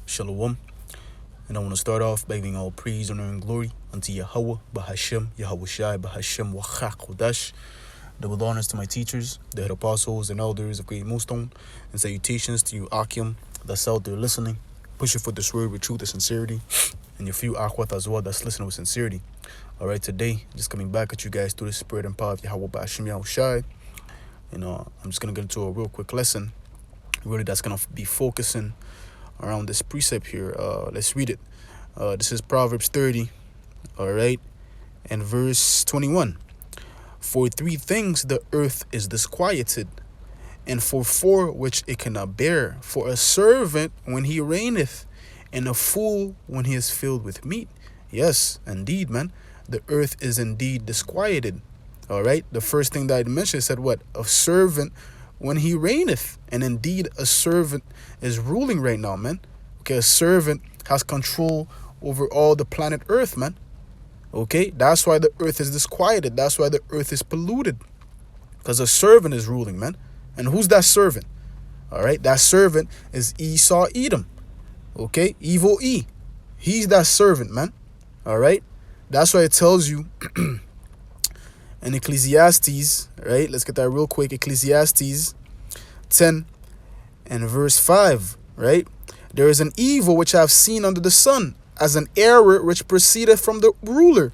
Shalom. And I want to start off by giving all praise, honor, and glory unto Yahweh, Bahashem, Yahweh Shai, Bahashem, Wachak, Kodash. Double honors to my teachers, the head apostles and elders of Great Millstone, and salutations to you, Akim, that's out there listening, pushing for this word with truth and sincerity, and your few Akwat as well that's listening with sincerity. All right, today, just coming back at you guys through the spirit and power of Yahweh, Bahashem, Yahweh Shai. I'm just going to get into a real quick lesson, really that's going to be focusing around this precept here. Let's read it. This is Proverbs 30, all right, and verse 21. For 3 things the earth is disquieted, and for 4 which it cannot bear. For a servant when he reigneth, and a fool when he is filled with meat. Yes, indeed, man. The earth is indeed disquieted. All right. The first thing that I mentioned said what? A servant when he reigneth. And indeed, a servant is ruling right now, man. Okay, a servant has control over all the planet Earth, man. Okay, that's why the earth is disquieted. That's why the earth is polluted. Because a servant is ruling, man. And who's that servant? All right, that servant is Esau, Edom. Okay, evil E. He's that servant, man. All right, that's why it tells you in Ecclesiastes, right? Let's get that real quick. Ecclesiastes 10 and verse 5, right? There is an evil which I have seen under the sun, as an error which proceedeth from the ruler.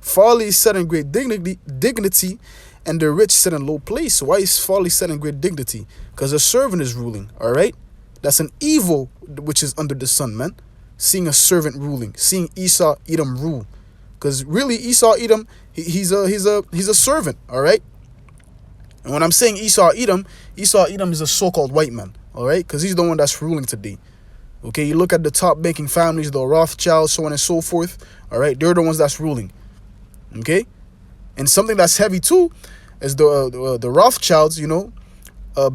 Folly is set in great dignity, and the rich set in low place. So why is folly set in great dignity? Because a servant is ruling, all right? That's an evil which is under the sun, man. Seeing a servant ruling, seeing Esau, Edom rule. Because really, Esau, Edom, he's a servant, all right? And when I'm saying Esau, Edom is a so-called white man, all right? Because he's the one that's ruling today. Okay, you look at the top banking families, the Rothschilds, so on and so forth, all right? They're the ones that's ruling, okay? And something that's heavy too is the Rothschilds, you know,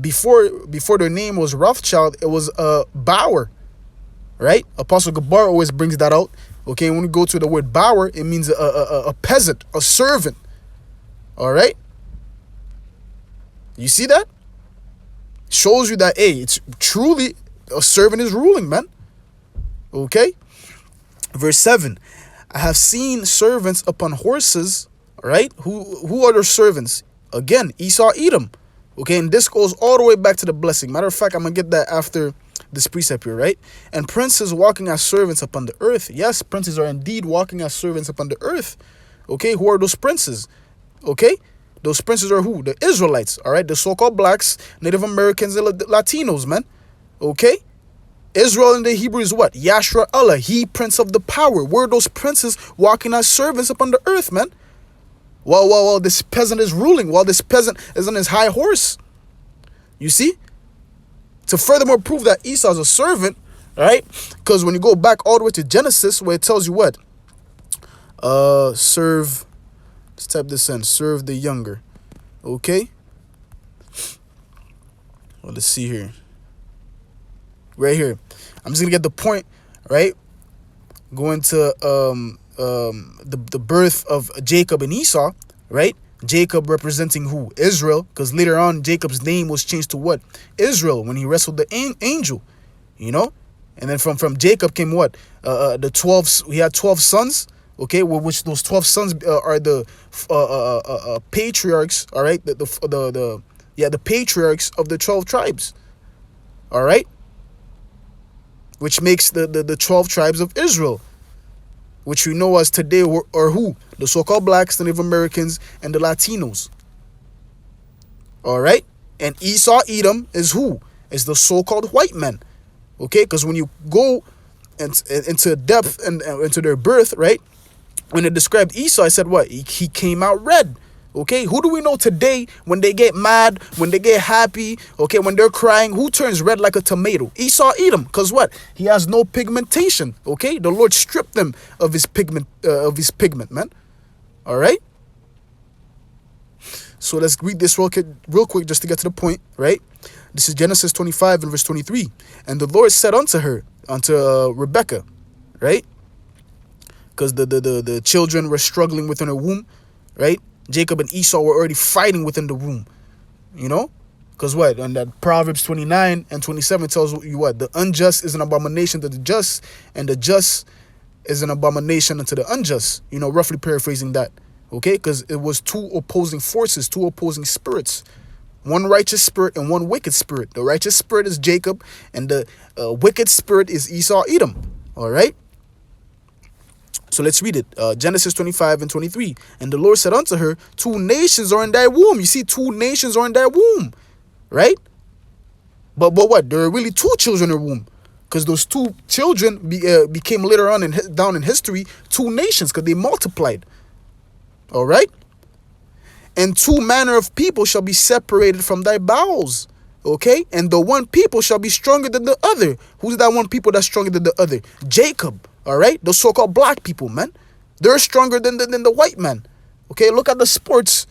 before their name was Rothschild, it was Bauer, right? Apostle Gabar always brings that out. Okay, when we go to the word Bauer, it means a peasant, a servant, all right? You see that? Shows you that, hey, it's truly a servant is ruling, man. Okay? Verse 7. I have seen servants upon horses, right? Who are their servants? Again, Esau, Edom. Okay, and this goes all the way back to the blessing. Matter of fact, I'm going to get that after this precept here, right? And princes walking as servants upon the earth. Yes, princes are indeed walking as servants upon the earth. Okay, who are those princes? Okay? Those princes are who? The Israelites, all right? The so-called blacks, Native Americans, and Latinos, man. Okay? Israel in the Hebrew is what? Yashra Allah, he prince of the power. Where those princes walking as servants upon the earth, man? While this peasant is ruling, while this peasant is on his high horse. You see? To furthermore prove that Esau is a servant, right? Because when you go back all the way to Genesis, where it tells you what? Serve, let's type this in, serve the younger. Okay? Well, let's see here. Right here. I'm just going to get the point, right? Going to the birth of Jacob and Esau, right? Jacob representing who? Israel, because later on Jacob's name was changed to what? Israel, when he wrestled the angel, you know? And then from Jacob came what? The 12, he had 12 sons, okay? Which those 12 sons are the patriarchs, all right? The patriarchs of the 12 tribes, all right? Which makes the 12 tribes of Israel, which we know as today are who? The so-called blacks, the Native Americans, and the Latinos. All right? And Esau, Edom is who? Is the so-called white men. Okay? Because when you go into depth and into their birth, right? When it described Esau, I said what? He came out red. Okay? Who do we know today when they get mad, when they get happy, okay, when they're crying, who turns red like a tomato? Esau, Edom. Because what? He has no pigmentation. Okay? The Lord stripped him of his pigment, man. All right? So let's read this real quick just to get to the point, right? This is Genesis 25 and verse 23. And the Lord said unto her, unto Rebekah, right? Because the children were struggling within her womb, right? Jacob and Esau were already fighting within the womb, you know, Because what? And that Proverbs 29 and 27 tells you what? The unjust is an abomination to the just, and the just is an abomination unto the unjust. Roughly paraphrasing that. Okay? Because it was two opposing forces, two opposing spirits. One righteous spirit and one wicked spirit. The righteous spirit is Jacob, and the wicked spirit is Esau, Edom. All right? So let's read it. Genesis 25 and 23. And the Lord said unto her, 2 nations are in thy womb. You see, 2 nations are in thy womb. Right? But what? There are really 2 children in the womb. Because those 2 children became later on down in history 2 nations, because they multiplied. All right? And 2 manner of people shall be separated from thy bowels. Okay? And the one people shall be stronger than the other. Who's that one people that's stronger than the other? Jacob. All right? Those so-called black people, man. They're stronger than the white man. Okay? Look at the sports,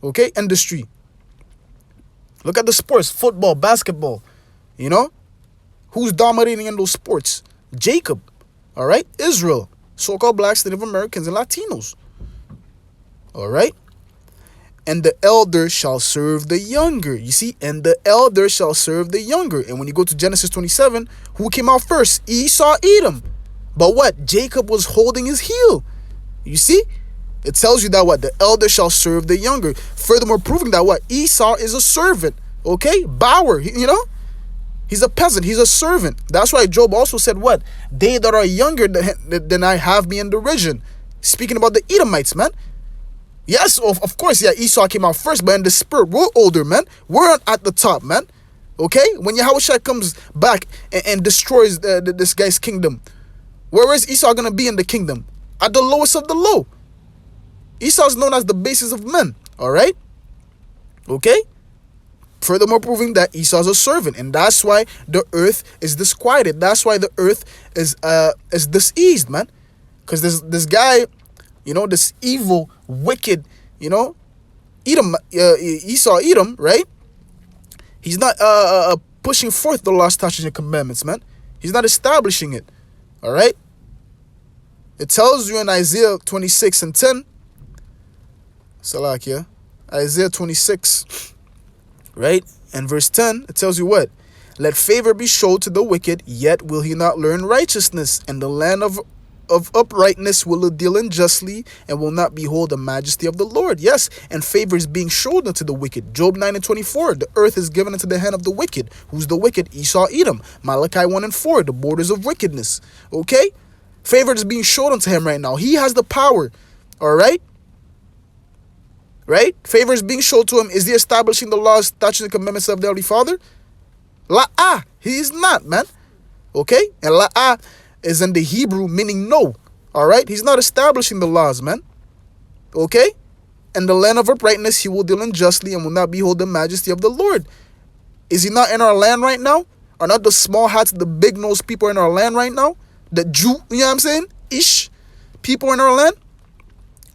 okay, industry. Look at the sports, football, basketball. Who's dominating in those sports? Jacob. All right? Israel. So-called blacks, Native Americans, and Latinos. All right? And the elder shall serve the younger. You see? And the elder shall serve the younger. And when you go to Genesis 27, who came out first? Esau, Edom. But what? Jacob was holding his heel. You see? It tells you that what? The elder shall serve the younger. Furthermore, proving that what? Esau is a servant. Okay? Bower. He's a peasant. He's a servant. That's why Job also said what? They that are younger than I have me in derision. Speaking about the Edomites, man. Yes, of course, yeah, Esau came out first, but in the spirit, we're older, man. We're at the top, man. Okay? When Yahushua comes back and destroys this guy's kingdom, where is Esau going to be in the kingdom? At the lowest of the low. Esau is known as the basis of men. All right? Okay? Furthermore, proving that Esau is a servant. And that's why the earth is disquieted. That's why the earth is diseased, man. Because this guy, this evil, wicked, Edom, Esau, Edom, right? He's not pushing forth the law, statutes, and commandments, man. He's not establishing it. All right? It tells you in Isaiah 26 and 10. Salakia. Isaiah 26, right? And verse 10, it tells you what? Let favor be showed to the wicked, yet will he not learn righteousness. And the land of uprightness will deal unjustly, and will not behold the majesty of the Lord. Yes, and favor is being showed unto the wicked. Job 9 and 24, the earth is given into the hand of the wicked. Who's the wicked? Esau, Edom. Malachi 1 and 4, the borders of wickedness. Okay? Favor is being showed unto him right now. He has the power. All right? Right? Favor is being shown to him. Is he establishing the laws, statutes, and commandments of the Holy Father? La'ah. He is not, man. Okay? And la'ah is in the Hebrew meaning no. All right? He's not establishing the laws, man. Okay? And the land of uprightness, he will deal unjustly and will not behold the majesty of the Lord. Is he not in our land right now? Are not the small hats, the big nose people in our land right now? The Jew, you know what I'm saying? Ish people in our land?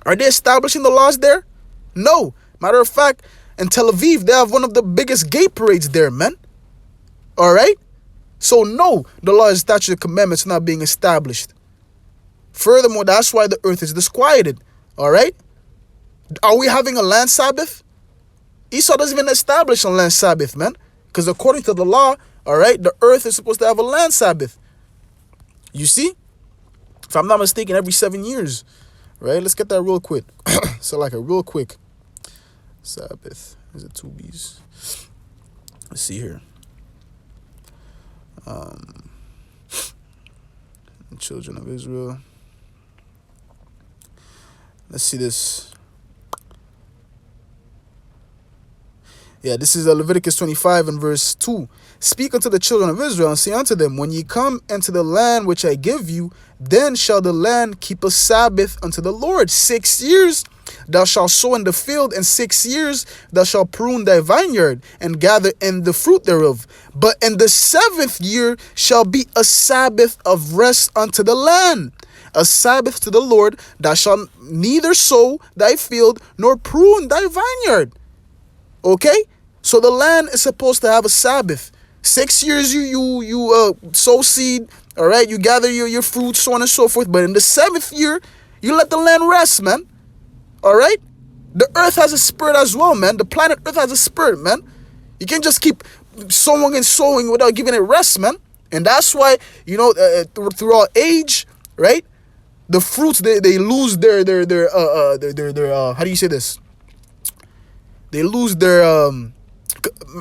Are they establishing the laws there? No. Matter of fact, in Tel Aviv, they have one of the biggest gay parades there, man. All right? So no, the law and statutes and commandments are not being established. Furthermore, that's why the earth is disquieted. All right? Are we having a land Sabbath? Esau doesn't even establish a land Sabbath, man. Because according to the law, all right, the earth is supposed to have a land Sabbath. You see? If I'm not mistaken, every 7 years. Right? Let's get that real quick. So like a real quick Sabbath. Is it 2 B's? Let's see here. The children of Israel. Let's see this. Yeah, this is Leviticus 25 and verse 2. Speak unto the children of Israel and say unto them, when ye come into the land which I give you, then shall the land keep a Sabbath unto the Lord. 6 years thou shalt sow in the field, and 6 years thou shalt prune thy vineyard, and gather in the fruit thereof. But in the 7th year shall be a Sabbath of rest unto the land, a Sabbath to the Lord. Thou shalt neither sow thy field nor prune thy vineyard. Okay? So the land is supposed to have a Sabbath. 6 years you sow seed, all right? You gather your fruits, so on and so forth. But in the 7th year, you let the land rest, man. All right? The earth has a spirit as well, man. The planet Earth has a spirit, man. You can't just keep sowing and sowing without giving it rest, man. And that's why, throughout age, right? The fruits, they lose their how do you say this? They lose their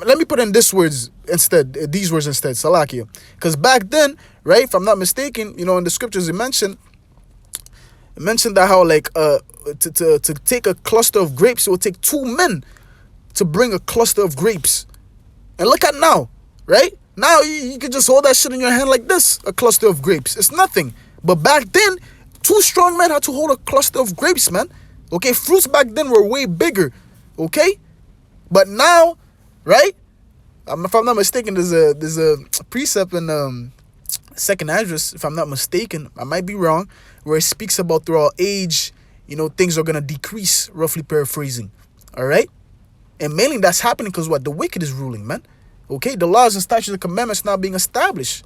let me put in these words instead, Salakia. Because back then, right, if I'm not mistaken, in the scriptures it mentioned that how to take a cluster of grapes, it would take 2 men to bring a cluster of grapes. And look at now, right? Now you can just hold that shit in your hand like this, a cluster of grapes. It's nothing. But back then, 2 strong men had to hold a cluster of grapes, man. Okay, fruits back then were way bigger. Okay, but now, right? If I'm not mistaken, there's a precept in Second Address, if I'm not mistaken, I might be wrong, where it speaks about throughout age, things are gonna decrease. Roughly paraphrasing. All right, and mainly that's happening because what? The wicked is ruling, man. Okay, the laws and statutes and commandments now being established.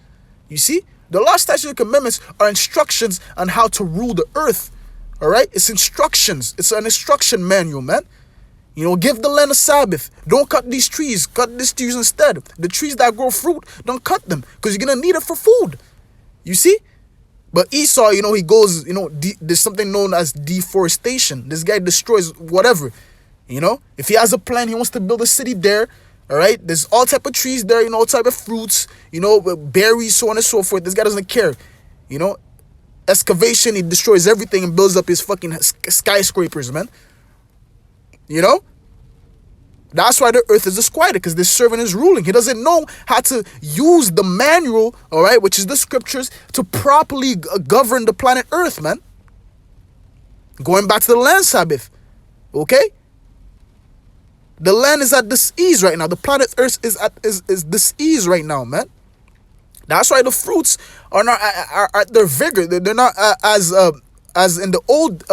You see, the law, statutes, and commandments are instructions on how to rule the earth. All right, it's instructions. It's an instruction manual, man. Give the land a Sabbath. Don't cut these trees. Cut these trees instead. The trees that grow fruit, don't cut them because you're gonna need it for food. You see? But Esau, he goes, there's something known as deforestation. This guy destroys whatever. If he has a plan, he wants to build a city there. All right, there's all type of trees there, all type of fruits, berries, so on and so forth. This guy doesn't care. Excavation, he destroys everything and builds up his fucking skyscrapers, man. That's why the earth is disquieted, because this servant is ruling. He doesn't know how to use the manual, all right, which is the scriptures, to properly govern the planet earth, man. Going back to the land Sabbath, okay? The land is at dis-ease right now. The planet Earth is dis-ease right now, man. That's why the fruits are not at their vigor. They're not as in the old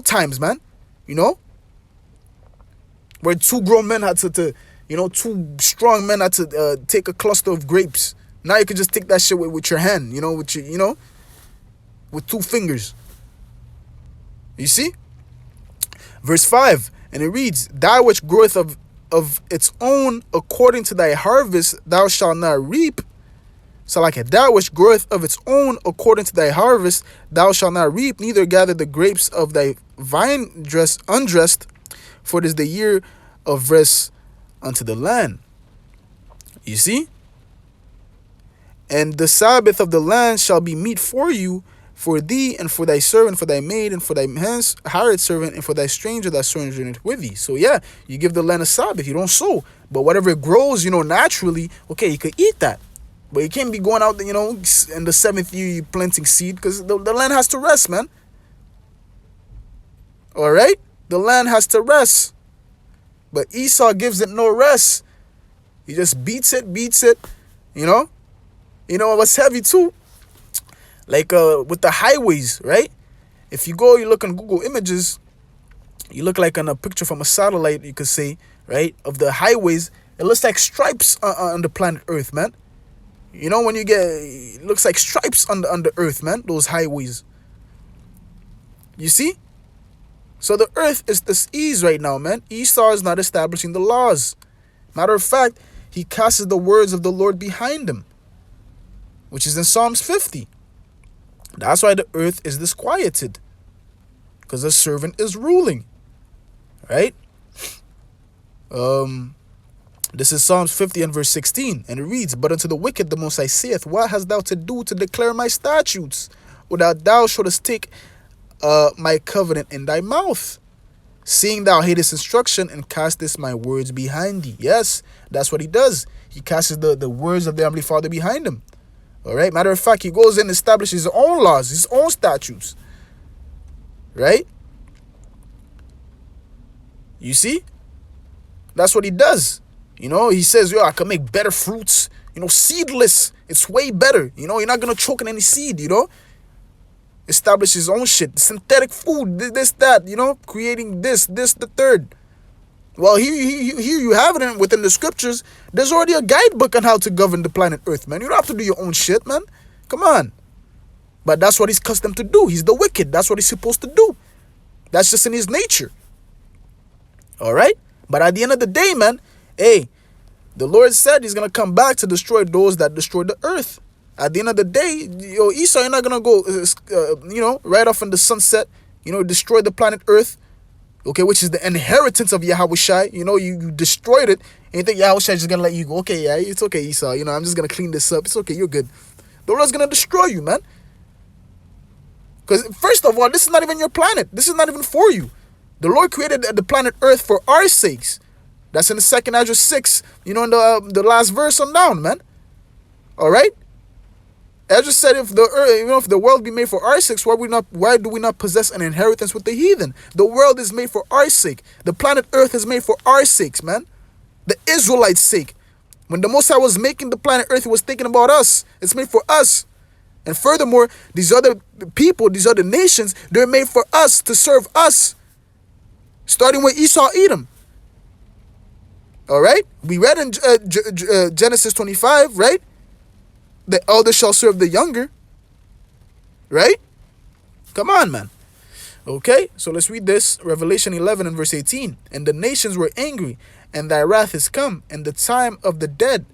times, man. Where 2 grown men had to 2 strong men had to take a cluster of grapes. Now you can just take that shit with your hand, with 2 fingers. You see? Verse 5, and it reads, "That which groweth of its own according to thy harvest, thou shalt not reap." So that which groweth of its own according to thy harvest, thou shalt not reap, neither gather the grapes of thy vine undressed, for it is the year of rest unto the land. You see? "And the Sabbath of the land shall be meat for you, for thee, and for thy servant, for thy maid, and for thy hired servant, and for thy stranger that sojourneth with thee." So yeah, you give the land a Sabbath. You don't sow, but whatever it grows, naturally, okay, you could eat that. But you can't be going out, in the 7th year, you planting seed, because the land has to rest, man. All right, the land has to rest, but Esau gives it no rest. He just beats it. What's heavy too? With the highways, right? If you look on Google Images, you look like on a picture from a satellite, you could say, right, of the highways, it looks like stripes on the planet Earth, man. When it looks like stripes on the earth, man, those highways. You see? So the earth is dis-ease right now, man. Esau is not establishing the laws. Matter of fact, he casts the words of the Lord behind him, which is in Psalms 50. That's why the earth is disquieted, because the servant is ruling, right? This is Psalms 50 and verse 16, and it reads, "But unto the wicked the Most High saith, What hast thou to do to declare my statutes, without thou shouldest take my covenant in thy mouth, seeing thou hatest instruction and castest my words behind thee?" Yes, that's what he does. He casts the words of the Heavenly Father behind him. All right. Matter of fact, he goes in and establishes his own laws, his own statutes. Right? You see? That's what he does. He says, I can make better fruits, seedless. It's way better. You're not going to choke on any seed, Establish his own shit. Synthetic food, this, that, creating this, the third. Well, here you have it within the scriptures. There's already a guidebook on how to govern the planet Earth, man. You don't have to do your own shit, man. Come on. But that's what he's accustomed to do. He's the wicked. That's what he's supposed to do. That's just in his nature. All right? But at the end of the day, man, hey, the Lord said he's going to come back to destroy those that destroyed the earth. At the end of the day, Esau, you're not going to go, right off in the sunset, destroy the planet earth, okay, which is the inheritance of Yahweh Shai. You destroyed it, and you think Yahweh Shai is just going to let you go. Okay, yeah, it's okay, Esau. I'm just going to clean this up. It's okay, you're good. The Lord's going to destroy you, man. Because, first of all, this is not even your planet. This is not even for you. The Lord created the planet earth for our sakes. That's in the second Ezra 6, in the last verse on down, man. All right? Ezra said, if the earth, if the world be made for our sakes, why do we not possess an inheritance with the heathen? The world is made for our sake. The planet earth is made for our sakes, man. The Israelites' sake. When the Most High was making the planet earth, he was thinking about us. It's made for us. And furthermore, these other people, these other nations, they're made for us, to serve us. Starting with Esau, Edom. All right? We read in Genesis 25, right? The elder shall serve the younger. Right? Come on, man. Okay? So let's read this. Revelation 11 and verse 18. And the nations were angry, and thy wrath is come, and the time of the dead,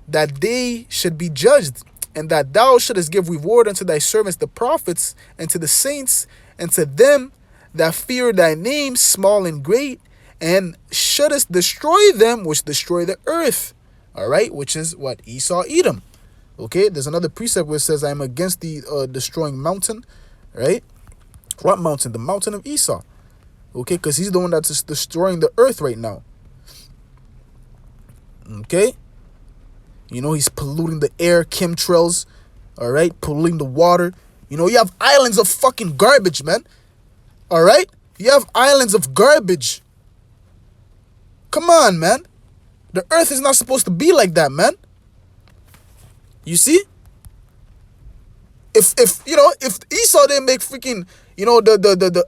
that they should be judged, and that thou shouldest give reward unto thy servants the prophets, and to the saints, and to them that fear thy name, small and great, and shouldest destroy them which destroy the earth. All right, which is what? Esau, Edom. Okay, there's another precept where it says, I am against the destroying mountain. Right? What mountain? The mountain of Esau. Okay, because he's the one that's destroying the earth right now. Okay? He's polluting the air, chemtrails. All right? Polluting the water. You have islands of fucking garbage, man. All right? You have islands of garbage. Come on, man. The earth is not supposed to be like that, man. You see? If Esau didn't make freaking, the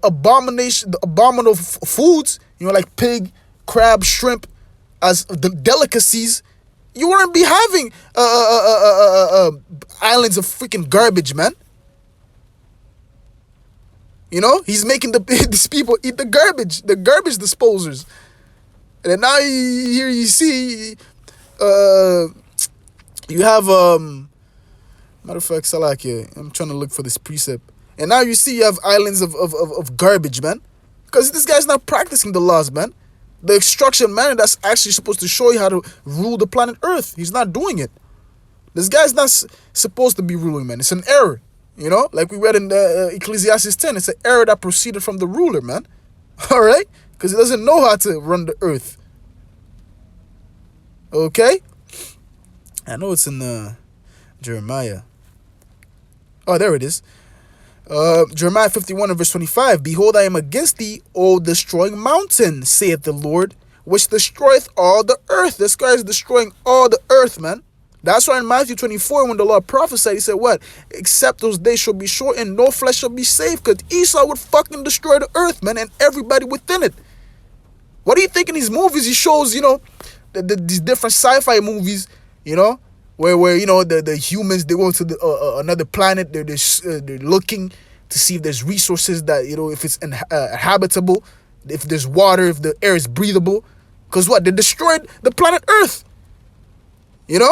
abominable foods, like pig, crab, shrimp, as the delicacies, you wouldn't be having islands of freaking garbage, man. He's making these people eat the garbage disposers. And then now here you see, you have, matter of fact, Salakia, I'm trying to look for this precept. And now you see you have islands of garbage, man. Because this guy's not practicing the laws, man. The instruction man that's actually supposed to show you how to rule the planet Earth. He's not doing it. This guy's not supposed to be ruling, man. It's an error. Like we read in Ecclesiastes 10. It's an error that proceeded from the ruler, man. All right? Because he doesn't know how to run the earth. Okay? I know it's in Jeremiah. Oh, there it is. Jeremiah 51 and verse 25. Behold, I am against thee, O destroying mountain, saith the Lord, which destroyeth all the earth. This guy is destroying all the earth, man. That's why in Matthew 24, when the Lord prophesied, he said what? Except those days shall be short and no flesh shall be saved. Because Esau would fucking destroy the earth, man, and everybody within it. What do you think in these movies he shows, these different sci-fi movies, where the humans, they go to another planet, they're looking to see if there's resources that, if it's habitable, if there's water, if the air is breathable. Because what? They destroyed the planet Earth. And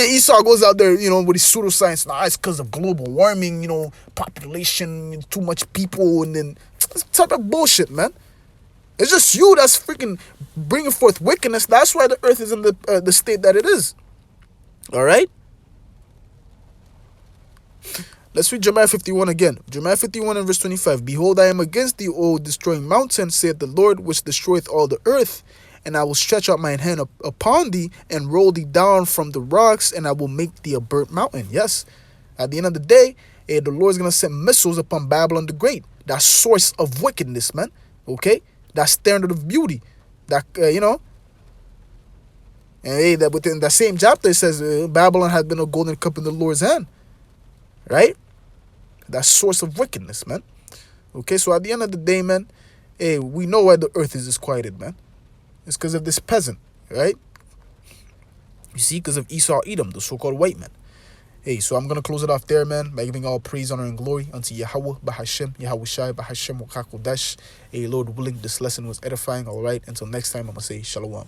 then Esau goes out there, with his pseudoscience. Nah, it's because of global warming, population, too much people, and then this type of bullshit, man. It's just you that's freaking bringing forth wickedness. That's why the earth is in the state that it is. All right? Let's read Jeremiah 51 again. Jeremiah 51 and verse 25. Behold, I am against thee, O destroying mountain, saith the Lord, which destroyeth all the earth. And I will stretch out mine hand upon thee, and roll thee down from the rocks, and I will make thee a burnt mountain. Yes. At the end of the day, the Lord is going to send missiles upon Babylon the Great. That source of wickedness, man. Okay? That standard of beauty. That, And that within that same chapter, it says Babylon had been a golden cup in the Lord's hand. Right? That source of wickedness, man. Okay, so at the end of the day, man, we know why the earth is disquieted, man. It's because of this peasant, right? You see, because of Esau, Edom, the so-called white man. Hey, so I'm gonna close it off there, man, by giving all praise, honor, and glory unto Yahweh, Bahashem, Yahweh Shai, Bahashem, Wakakodash. Hey, Lord willing, this lesson was edifying. All right, until next time, I'm gonna say Shalom.